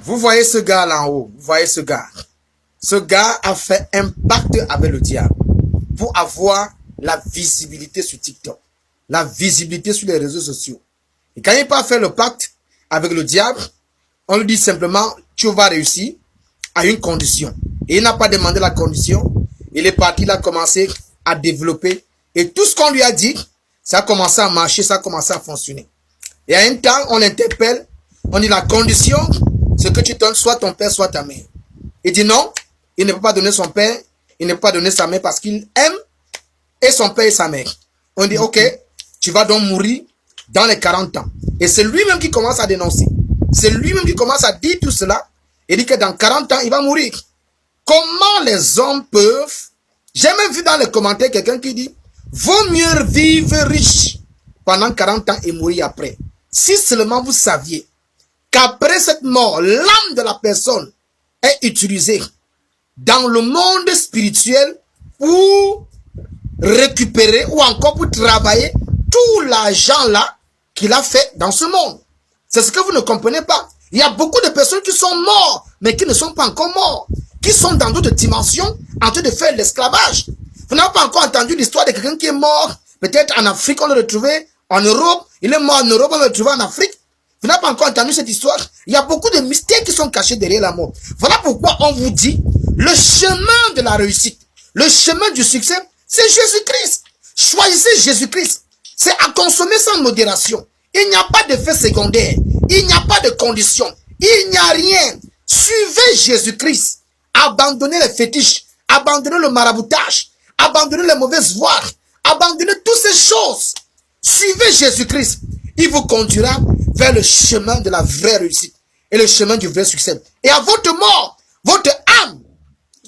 Vous voyez ce gars là en haut, vous voyez ce gars. Ce gars a fait un pacte avec le diable pour avoir la visibilité sur TikTok, la visibilité sur les réseaux sociaux. Et quand il n'a pas fait le pacte avec le diable, on lui dit simplement, tu vas réussir à une condition. Et il n'a pas demandé la condition. Il est parti, il a commencé à développer. Et tout ce qu'on lui a dit, ça a commencé à marcher, ça a commencé à fonctionner. Et à un temps, on l'interpelle, on dit la condition, c'est que tu donnes soit ton père, soit ta mère. Il dit non, il ne peut pas donner son père, il ne peut pas donner sa mère parce qu'il aime et son père et sa mère. On dit ok, tu vas donc mourir dans les 40 ans. Et c'est lui-même qui commence à dénoncer. C'est lui-même qui commence à dire tout cela. Il dit que dans 40 ans, il va mourir. Comment les hommes peuvent... J'ai même vu dans les commentaires quelqu'un qui dit vaut mieux vivre riche pendant 40 ans et mourir après. Si seulement vous saviez qu'après cette mort, l'âme de la personne est utilisée dans le monde spirituel pour récupérer ou encore pour travailler tout l'argent là qu'il a fait dans ce monde. C'est ce que vous ne comprenez pas. Il y a beaucoup de personnes qui sont mortes, mais qui ne sont pas encore morts, qui sont dans d'autres dimensions en train de faire l'esclavage. Vous n'avez pas encore entendu l'histoire de quelqu'un qui est mort, peut-être en Afrique, on l'a retrouvé, en Europe, il est mort en Europe, on l'a retrouvé en Afrique. Vous n'avez pas encore entendu cette histoire. Il y a beaucoup de mystères qui sont cachés derrière la mort. Voilà pourquoi on vous dit, le chemin de la réussite, le chemin du succès, c'est Jésus-Christ. Choisissez Jésus-Christ. C'est à consommer sans modération. Il n'y a pas d'effet secondaire. Il n'y a pas de conditions. Il n'y a rien. Suivez Jésus-Christ. Abandonnez les fétiches. Abandonnez le maraboutage. Abandonnez les mauvaises voies. Abandonnez toutes ces choses. Suivez Jésus-Christ. Il vous conduira vers le chemin de la vraie réussite et le chemin du vrai succès. Et à votre mort, votre âme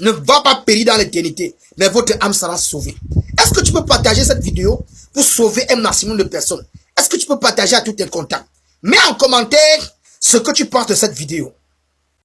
ne va pas périr dans l'éternité, mais votre âme sera sauvée. Est-ce que tu peux partager cette vidéo pour sauver un maximum de personnes? Est-ce que tu peux partager à tous tes contacts? Mets en commentaire ce que tu penses de cette vidéo.